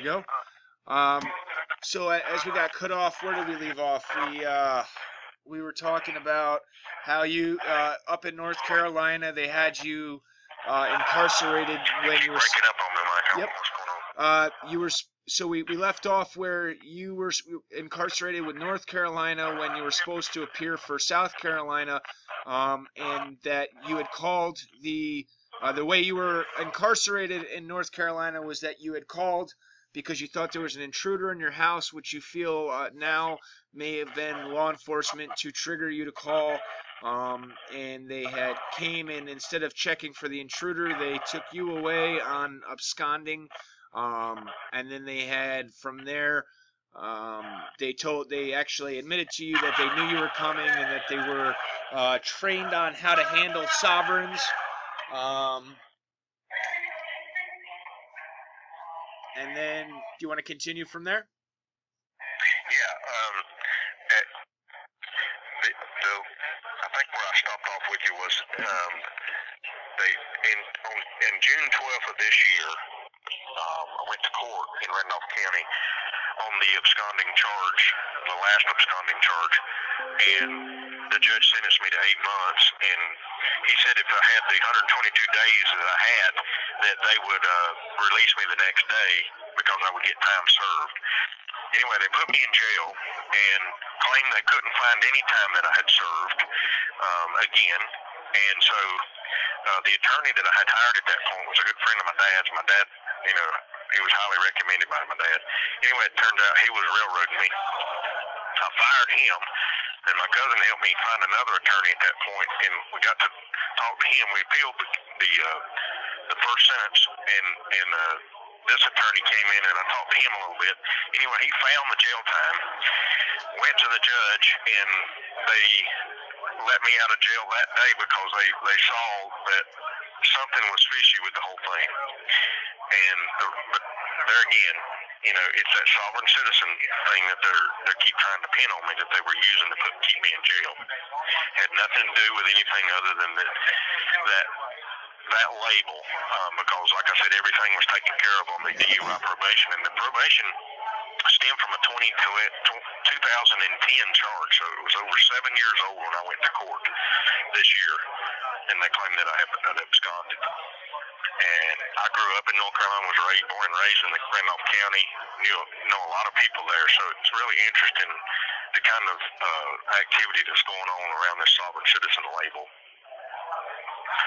we go. So as we got cut off, where did we leave off? We were talking about how you up in North Carolina they had you incarcerated when you were. Breaking up on me, Mike. Yep. What's going on? You were. So we left off where you were incarcerated with North Carolina when you were supposed to appear for South Carolina, and that you had called the way you were incarcerated in North Carolina was that you had called because you thought there was an intruder in your house, which you feel now may have been law enforcement to trigger you to call. And they had came and instead of checking for the intruder, they took you away on absconding. And then they had from there, they actually admitted to you that they knew you were coming and that they were trained on how to handle sovereigns. And then, do you want to continue from there? Yeah. I think where I stopped off with you was in June 12th of this year, I went to court in Randolph County on the absconding charge, the last absconding charge, and the judge sentenced me to 8 months, and he said if I had the 122 days that I had, that they would release me the next day because I would get time served. Anyway, they put me in jail and claimed they couldn't find any time that I had served again, and so the attorney that I had hired at that point was a good friend of my dad's. My dad, you know, he was highly recommended by my dad. Anyway, it turned out he was railroading me. I fired him, and my cousin helped me find another attorney at that point, and we got to talk to him. We appealed the first sentence, and this attorney came in, and I talked to him a little bit. Anyway, he found the jail time, went to the judge, and they let me out of jail that day because they saw that something was fishy with the whole thing. And but there again, you know, it's that sovereign citizen thing that they keep trying to pin on me that they were using to keep me in jail. Had nothing to do with anything other than that label, because like I said, everything was taken care of on the DUI probation, and the probation stemmed from a 2010 charge, so it was over 7 years old when I went to court this year, and they claimed that I had absconded. And I grew up in North Carolina, was born and raised in the Randolph County, know a lot of people there, so it's really interesting the kind of activity that's going on around this sovereign citizen label.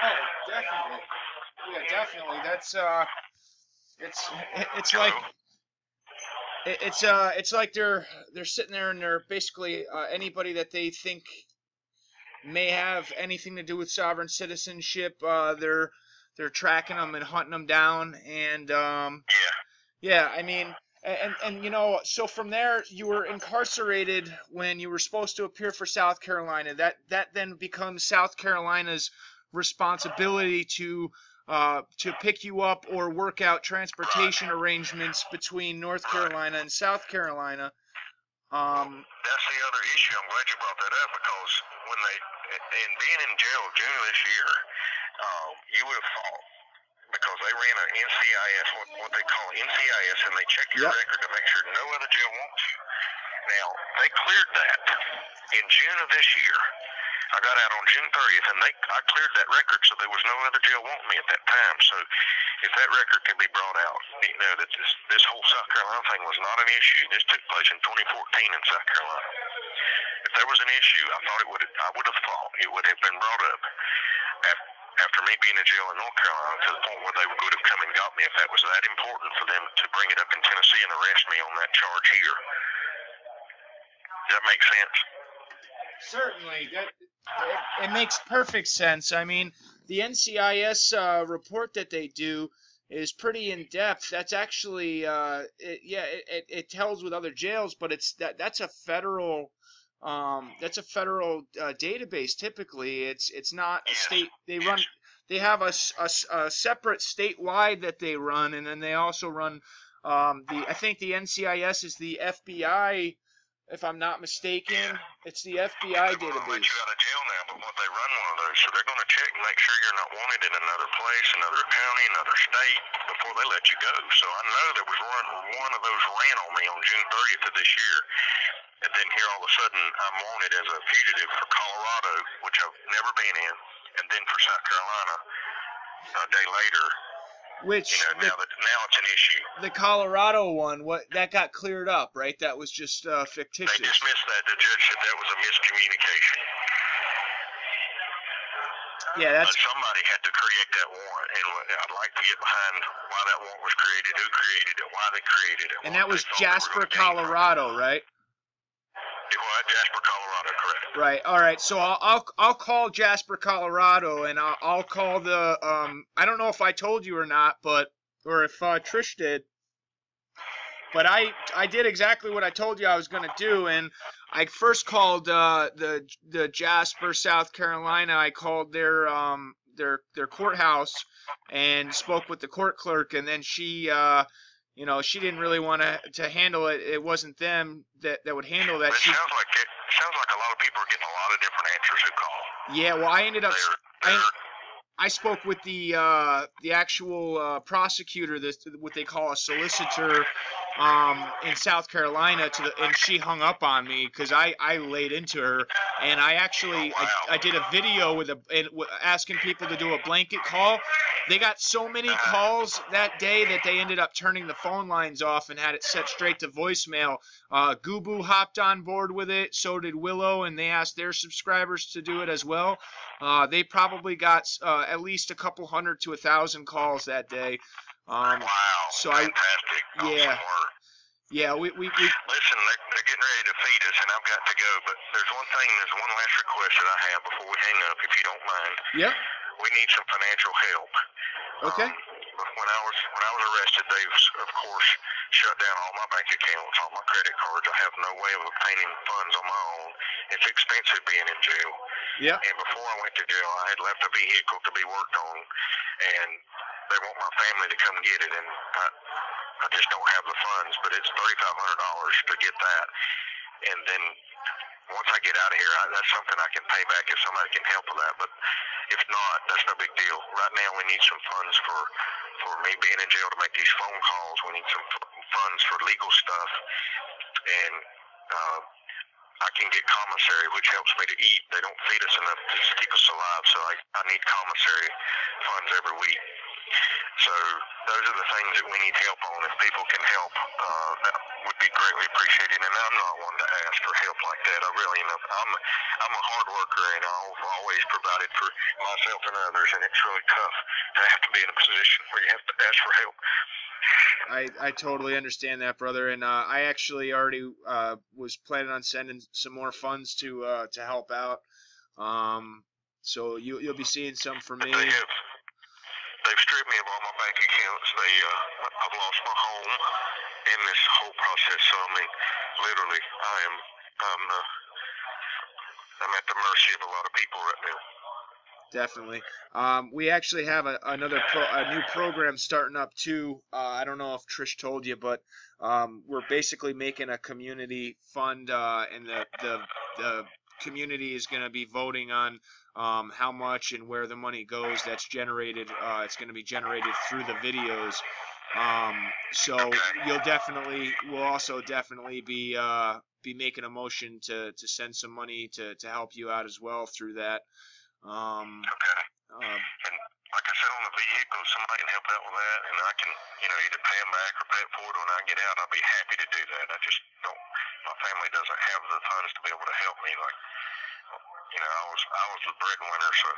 Oh, definitely. Yeah, definitely. That's it's like they're sitting there and they're basically anybody that they think may have anything to do with sovereign citizenship. They're tracking them and hunting them down, and yeah. I mean, and you know, so from there you were incarcerated when you were supposed to appear for South Carolina. That then becomes South Carolina's responsibility to pick you up or work out transportation arrangements between North Carolina and South Carolina. That's the other issue. I'm glad you brought that up, because when in being in jail June this year, you would have thought, because they ran an NCIS, what they call NCIS, and they check your record to make sure no other jail wants you. Now, they cleared that in June of this year. I got out on June 30th, and I cleared that record, so there was no other jail wanting me at that time. So if that record can be brought out, you know, that this whole South Carolina thing was not an issue. This took place in 2014 in South Carolina. If there was an issue, I would have thought it would have been brought up after me being in jail in North Carolina, to the point where they would have come and got me if that was that important for them to bring it up in Tennessee and arrest me on that charge here. Does that make sense? Certainly, it makes perfect sense. I mean, the NCIS report that they do is pretty in depth. That's actually, it tells with other jails, but that's a federal database. Typically, it's not a state. They have a separate statewide that they run, and then they also run I think the NCIS is the FBI. if I'm not mistaken. Yeah. It's the FBI They won't let database. you out of jail now, but what they run one of those, so they're going to check and make sure you're not wanted in another place, another county, another state before they let you go. So I know there was one of those ran on me on June 30th of this year, and then here all of a sudden I'm wanted as a fugitive for Colorado, which I've never been in, and then for South Carolina a day later. Which now it's an issue. The Colorado one, that got cleared up, right? That was just fictitious. They dismissed that. The judge said that was a miscommunication. Yeah, that's. Somebody had to create that warrant, and I'd like to get behind why that warrant was created, who created it, why they created it. And that was Jasper, Colorado, right? What? Jasper, Colorado, correct. Right. All right. So I'll call Jasper, Colorado, and I'll call the I don't know if I told you or not, or if Trish did, but I did exactly what I told you I was gonna do, and I first called the Jasper, South Carolina. I called their courthouse and spoke with the court clerk, and then she she didn't really want to handle it. It wasn't them that would handle that. It sounds like a lot of people are getting a lot of different answers who call. Yeah, well, I ended up. I spoke with the actual prosecutor, what they call a solicitor, in South Carolina, and she hung up on me because I laid into her, and I actually I did a video asking people to do a blanket call. They got so many calls that day that they ended up turning the phone lines off and had it set straight to voicemail. Gubu hopped on board with it, so did Willow, and they asked their subscribers to do it as well. They probably got at least a couple hundred to 1,000 calls that day. Wow, so fantastic. Yeah. Yeah, we Listen, they're getting ready to feed us, and I've got to go. But there's one last request that I have before we hang up, if you don't mind. Yep. We need some financial help. Okay. When I was arrested, they of course shut down all my bank accounts, all my credit cards. I have no way of obtaining funds on my own. It's expensive being in jail. Yeah. And before I went to jail, I had left a vehicle to be worked on, and they want my family to come get it, and I just don't have the funds. But it's $3,500 to get that, and then once I get out of here, that's something I can pay back if somebody can help with that. But if not, that's no big deal. Right now, we need some funds for me being in jail to make these phone calls. We need some funds for legal stuff, and I can get commissary, which helps me to eat. They don't feed us enough to keep us alive, so I need commissary funds every week. So those are the things that we need help on. If people can help, that would be greatly appreciated. And I'm not one to ask for help like that. I really, I'm a hard worker, and I've always provided for myself and others, and it's really tough to have to be in a position where you have to ask for help. I totally understand that, brother, and I actually already was planning on sending some more funds to help out. So you'll be seeing some from me. They've stripped me of all my bank accounts. I've lost my home in this whole process. So I mean, literally, I'm at the mercy of a lot of people right now. Definitely. We actually have a new program starting up too. I don't know if Trish told you, but we're basically making a community fund, and the community is going to be voting on how much and where the money goes. That's generated. It's going to be generated through the videos. So we'll also definitely be making a motion to send some money to help you out as well through that. And like I said, on the vehicle, somebody can help out with that, and I can, either pay them back or pay it forward when I get out. I'll be happy to do that. I just don't. My family doesn't have the funds to be able to help me. Like, I was the breadwinner, so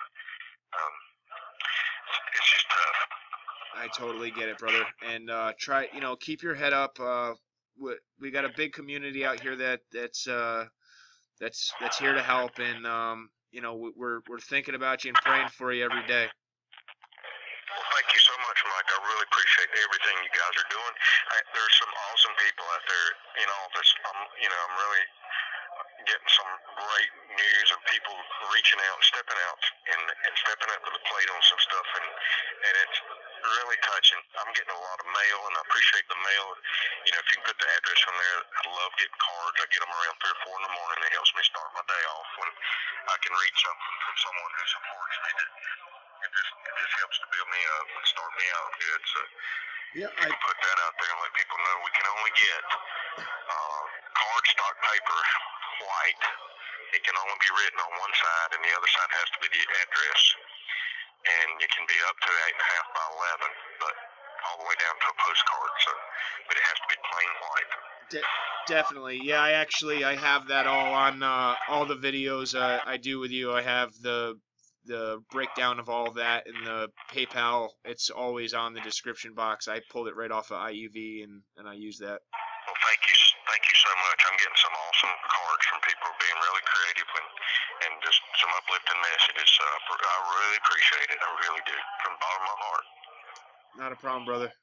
it's just tough. I totally get it, brother. And try, keep your head up. We got a big community out here that's here to help, and we're thinking about you and praying for you every day. Well, thank you so much, Mike. I really appreciate everything you guys are doing. There's some awesome people out there in all this. I'm really getting some great news of people reaching out, stepping out, and stepping up to the plate on some stuff, and it's really touching. I'm getting a lot of mail, and I appreciate the mail. if you can put the address on there, I love getting cards. I get them around 3 or 4 in the morning. It helps me start my day off when I can read something from someone who supports me. It just helps to build me up and start me out good. So Yeah, you can put that out there and let people know we can only get cardstock paper white. It can only be written on one side, and the other side has to be the address. And it can be up to 8.5 by 11, but all the way down to a postcard. So, but it has to be plain white. Definitely. Yeah, I have that all on all the videos I do with you. I have the breakdown of all that in the PayPal. It's always on the description box. I pulled it right off of IUV and I use that. Well, thank you so much. I'm getting some awesome cards from people being really creative and just some uplifting messages. I really appreciate it. I really do, from the bottom of my heart. Not a problem, brother.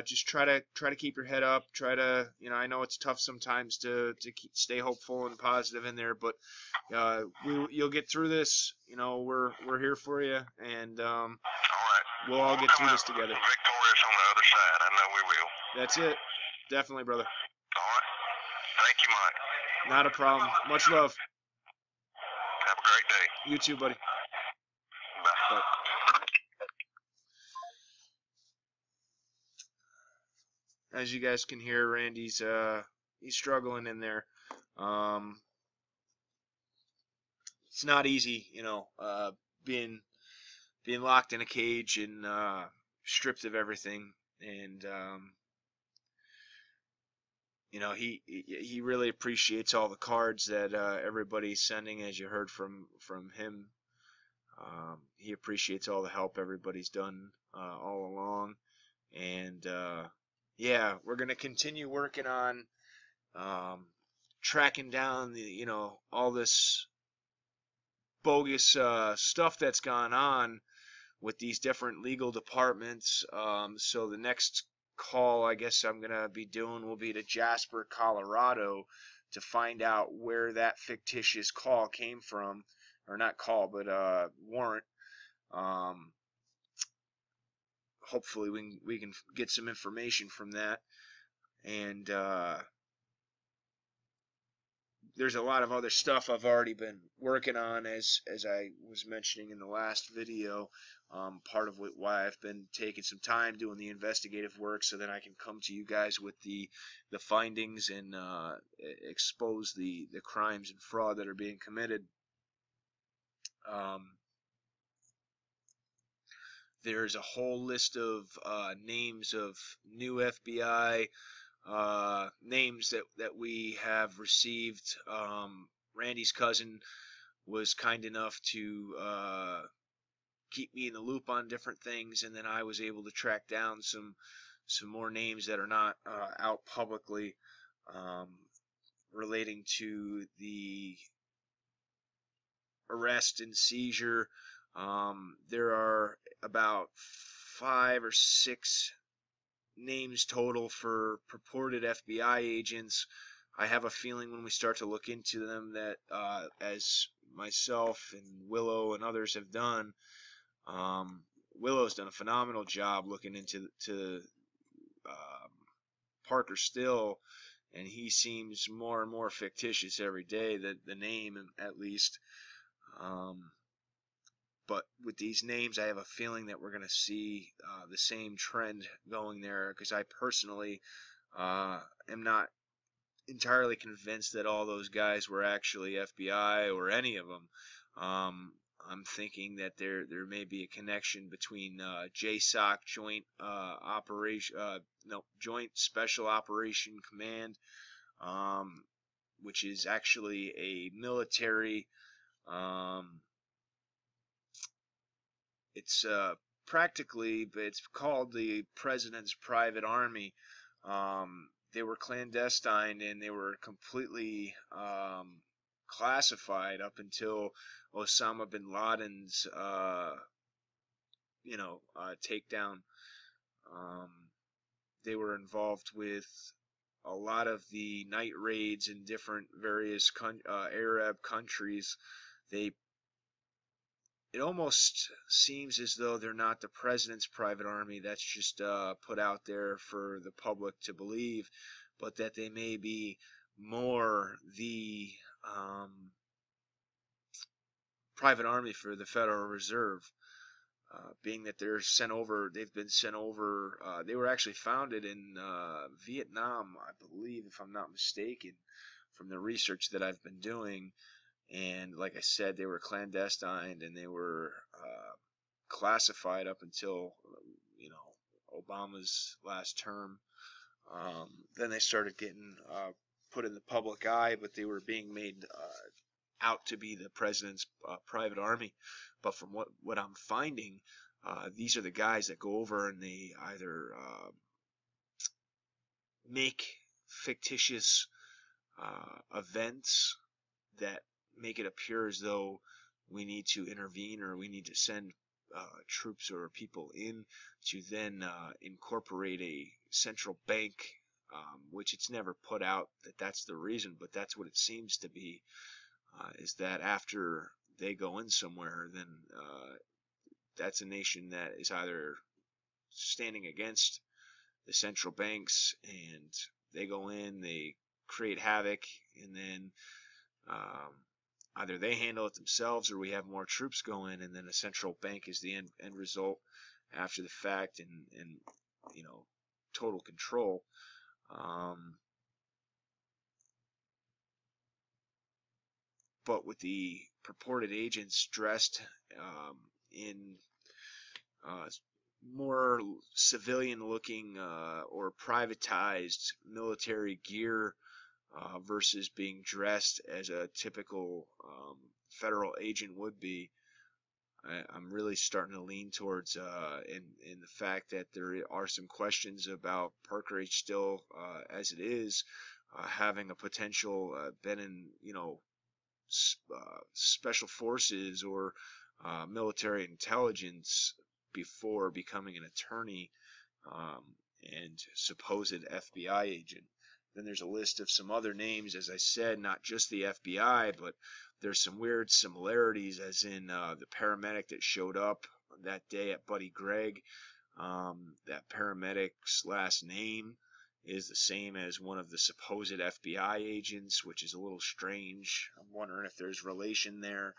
Just try to keep your head up. Try to, I know it's tough sometimes to stay hopeful and positive in there, but you'll get through this. We're here for you, and all right. We'll all get through this together. Victorious on the other side. I know we will. That's it. Definitely, brother. All right. Thank you, Mike. Not a problem. Much love. Have a great day. You too, buddy. Bye. Bye. As you guys can hear, Randy's he's struggling in there. It's not easy, being locked in a cage and stripped of everything, and he really appreciates all the cards that everybody's sending, as you heard from him. He appreciates all the help everybody's done all along, and yeah, we're gonna continue working on tracking down the all this bogus stuff that's gone on with these different legal departments. So the next call I guess I'm gonna be doing will be to Jasper, Colorado, to find out where that fictitious call came from, or not call, but warrant. Hopefully we can get some information from that, and there's a lot of other stuff I've already been working on, as I was mentioning in the last video. Part of why I've been taking some time doing the investigative work, so that I can come to you guys with the findings and expose the crimes and fraud that are being committed. There's a whole list of names of new FBI names that we have received. Randy's cousin was kind enough to keep me in the loop on different things, and then I was able to track down some more names that are not out publicly, relating to the arrest and seizure. There are about 5 or 6 names total for purported FBI agents. I have a feeling when we start to look into them that, as myself and Willow and others have done, Willow's done a phenomenal job looking into Parker Still, and he seems more and more fictitious every day, the name at least. But with these names, I have a feeling that we're going to see the same trend going there, because I personally am not entirely convinced that all those guys were actually FBI or any of them. I'm thinking that there may be a connection between JSOC, Joint Special Operation Command, which is actually a military. It's practically, it's called the President's Private Army. They were clandestine, and they were completely classified up until Osama bin Laden's takedown. They were involved with a lot of the night raids in different various Arab countries. They it almost seems as though they're not the president's private army that's just put out there for the public to believe, but that they may be more the private army for the Federal Reserve. Being that they've been sent over, they were actually founded in Vietnam, I believe, if I'm not mistaken, from the research that I've been doing. And like I said, they were clandestine and they were classified up until, Obama's last term. Then they started getting put in the public eye, but they were being made out to be the president's private army. But from what I'm finding, these are the guys that go over and they either make fictitious events that make it appear as though we need to intervene or we need to send troops or people in to then incorporate a central bank, which it's never put out that that's the reason, but that's what it seems to be, is that after they go in somewhere, then that's a nation that is either standing against the central banks and they go in, they create havoc, and then either they handle it themselves or we have more troops go in, and then a central bank is the end result after the fact, and total control. But with the purported agents dressed in more civilian-looking or privatized military gear versus being dressed as a typical federal agent would be, I'm really starting to lean towards in the fact that there are some questions about Parkway still, as it is, having a potential been in special forces or military intelligence before becoming an attorney and supposed FBI agent. Then there's a list of some other names, as I said, not just the FBI, but there's some weird similarities, as in the paramedic that showed up that day at Buddy Gregg. That paramedic's last name is the same as one of the supposed FBI agents, which is a little strange. I'm wondering if there's relation there.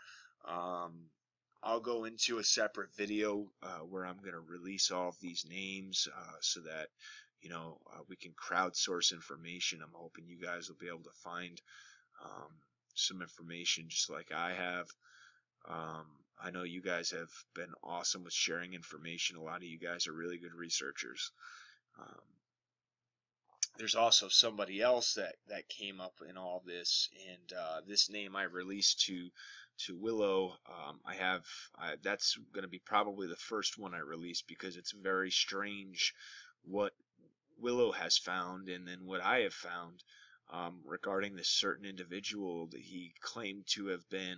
I'll go into a separate video where I'm going to release all of these names so that we can crowdsource information. I'm hoping you guys will be able to find some information just like I have. I know you guys have been awesome with sharing information. A lot of you guys are really good researchers. There's also somebody else that came up in all this, and this name I released to Willow. That's going to be probably the first one I release because it's very strange what Willow has found and then what I have found regarding this certain individual that he claimed to have been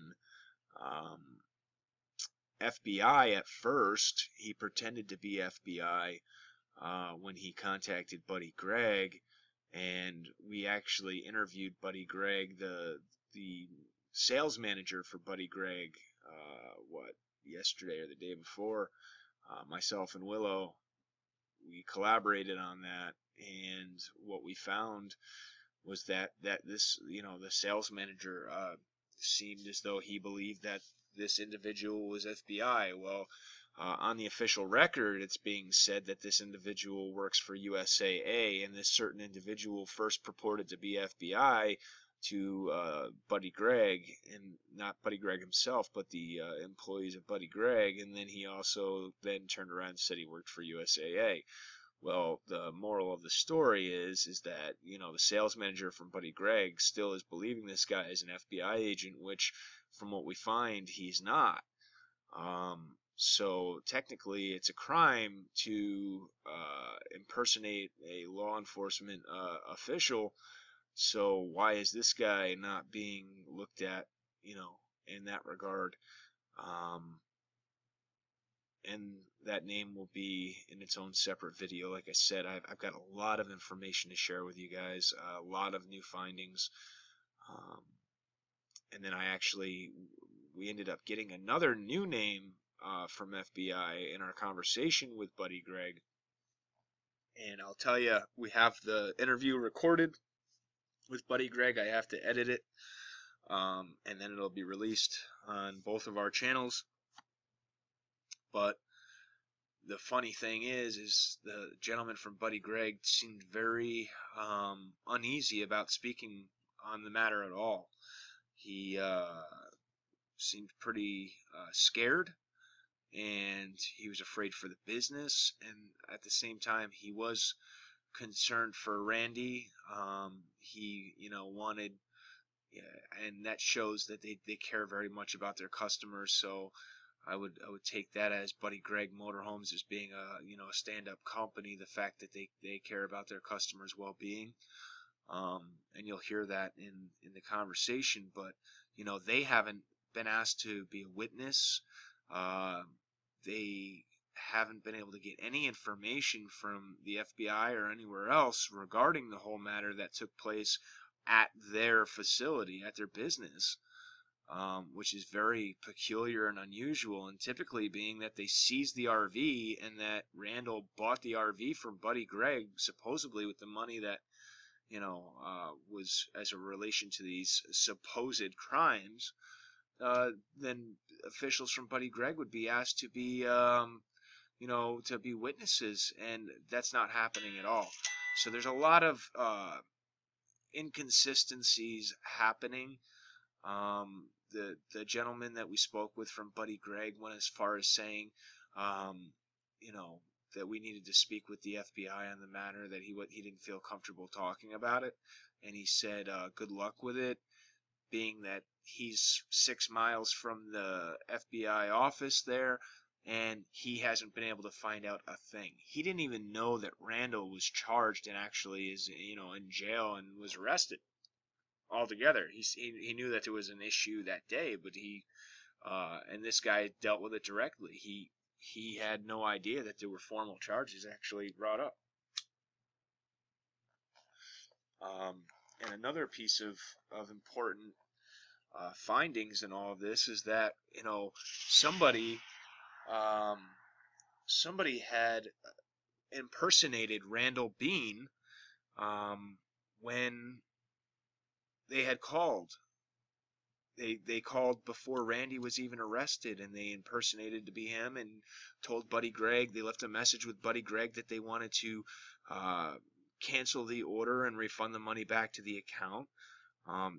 FBI at first. He pretended to be FBI when he contacted Buddy Gregg, and we actually interviewed Buddy Gregg, the sales manager for Buddy Gregg, yesterday or the day before. Myself and Willow, we collaborated on that, and what we found was that this, the sales manager seemed as though he believed that this individual was FBI. Well, on the official record, it's being said that this individual works for USAA, and this certain individual first purported to be FBI to Buddy Gregg, and not Buddy Gregg himself, but the employees of Buddy Gregg, and then he also then turned around and said he worked for USAA. Well, the moral of the story is that, the sales manager from Buddy Gregg still is believing this guy is an FBI agent, which, from what we find, he's not. So technically, it's a crime to impersonate a law enforcement official. So why is this guy not being looked at, in that regard? And that name will be in its own separate video. Like I said, I've got a lot of information to share with you guys, a lot of new findings. And then I actually we ended up getting another new name from FBI in our conversation with Buddy Gregg. And I'll tell you, we have the interview recorded with Buddy Gregg. I have to edit it, and then it'll be released on both of our channels. But the funny thing is the gentleman from Buddy Gregg seemed very uneasy about speaking on the matter at all. He seemed pretty scared, and he was afraid for the business, and at the same time he was concerned for Randy. He, wanted, yeah, and that shows that they care very much about their customers. So I would take that as Buddy Gregg Motorhomes as being a stand-up company. The fact that they care about their customers' well-being, and you'll hear that in the conversation. But they haven't been asked to be a witness. They haven't been able to get any information from the FBI or anywhere else regarding the whole matter that took place at their facility, at their business, which is very peculiar and unusual. And typically, being that they seized the RV and that Randall bought the RV from Buddy Gregg, supposedly with the money that was as a relation to these supposed crimes, then officials from Buddy Gregg would be asked to be to be witnesses, and that's not happening at all. So there's a lot of inconsistencies happening. The gentleman that we spoke with from Buddy Gregg went as far as saying, that we needed to speak with the FBI on the matter, that he didn't feel comfortable talking about it, and he said, good luck with it, being that he's 6 miles from the FBI office there, and he hasn't been able to find out a thing. He didn't even know that Randall was charged and actually is, in jail and was arrested altogether. He knew that there was an issue that day, but and this guy dealt with it directly. He had no idea that there were formal charges actually brought up. And another piece of important findings in all of this is that somebody had impersonated Randall Beane when they had called. They called before Randy was even arrested, and they impersonated to be him and told Buddy Gregg. They left a message with Buddy Gregg that they wanted to cancel the order and refund the money back to the account.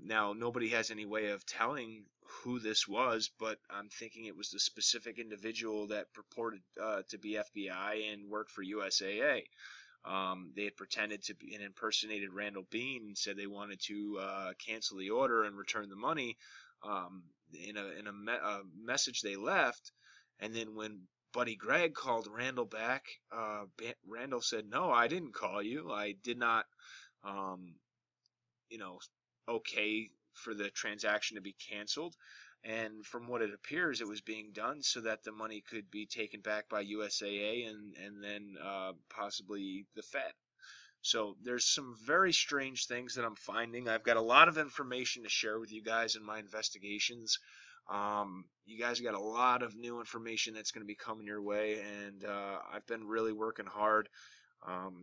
Now, nobody has any way of telling who this was, but I'm thinking it was the specific individual that purported to be FBI and worked for USAA. They had pretended to be and impersonated Randall Beane and said they wanted to cancel the order and return the money in a message they left. And then when Buddy Gregg called Randall back, Randall said, "No, I didn't call you. I did not, okay for the transaction to be canceled." And from what it appears, it was being done so that the money could be taken back by USAA and then possibly the Fed. So there's some very strange things that I'm finding. I've got a lot of information to share with you guys in my investigations. You guys got a lot of new information that's going to be coming your way, and I've been really working hard.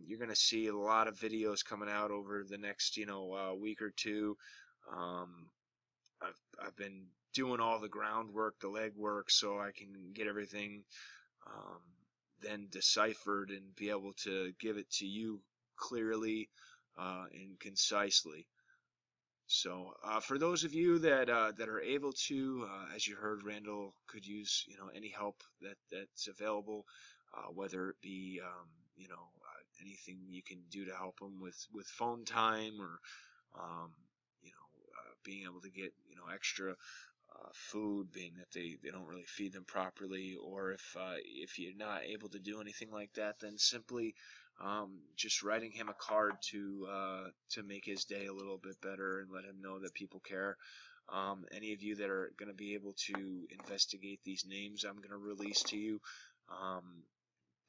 You're going to see a lot of videos coming out over the next week or two. I've been doing all the groundwork, the legwork, so I can get everything then deciphered and be able to give it to you clearly and concisely. So for those of you that are able to, as you heard, Randall could use any help that's available, whether it be anything you can do to help them with phone time, or being able to get extra food, being that they don't really feed them properly, or if you're not able to do anything like that, then simply just writing him a card to make his day a little bit better and let him know that people care. Any of you that are going to be able to investigate these names I'm going to release to you,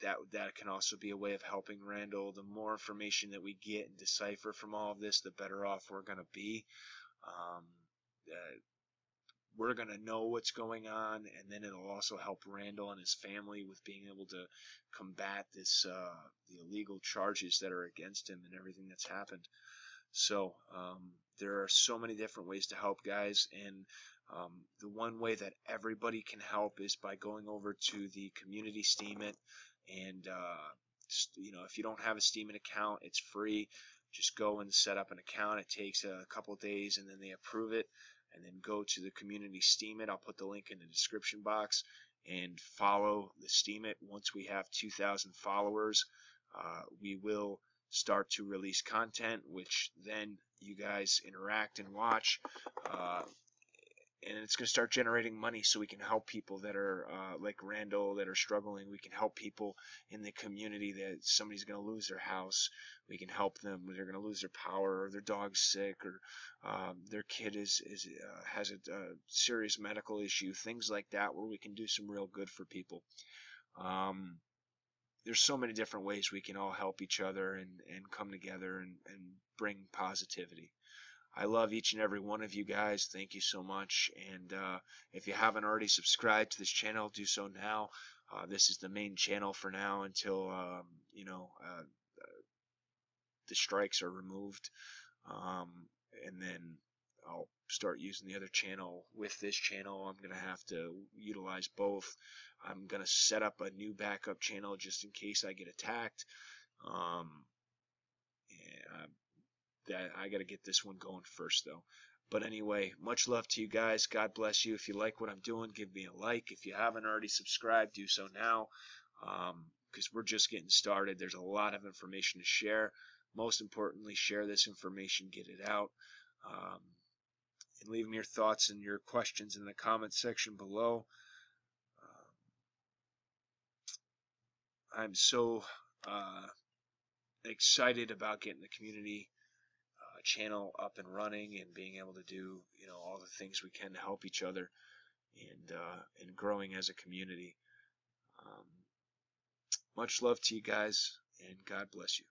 that can also be a way of helping Randall. The more information that we get and decipher from all of this, the better off we're going to be. we're going to know what's going on, and then it'll also help Randall and his family with being able to combat this the illegal charges that are against him and everything that's happened. So there are so many different ways to help, guys, and the one way that everybody can help is by going over to the community Steemit, and if you don't have a Steemit account, it's free. Just go and set up an account. It takes a couple of days, and then they approve it, and then go to the community Steemit. I'll put the link in the description box, and follow the Steemit. Once we have 2,000 followers, we will start to release content, which then you guys interact and watch, and it's going to start generating money so we can help people that are like Randall that are struggling. We can help people in the community that somebody's going to lose their house. We can help them when they're going to lose their power, or their dog's sick, or their kid has a serious medical issue, things like that, where we can do some real good for people. There's so many different ways we can all help each other and come together and bring positivity. I love each and every one of you guys. Thank you so much. And if you haven't already subscribed to this channel, do so now. This is the main channel for now until the strikes are removed. And then I'll start using the other channel with this channel. I'm going to have to utilize both. I'm going to set up a new backup channel just in case I get attacked. I got to get this one going first, though. But anyway, much love to you guys. God bless you. If you like what I'm doing, give me a like. If you haven't already subscribed, do so now, because we're just getting started. There's a lot of information to share. Most importantly, share this information, get it out. And leave me your thoughts and your questions in the comment section below. I'm so excited about getting the community channel up and running and being able to do all the things we can to help each other and growing as a community. Much love to you guys, and God bless you.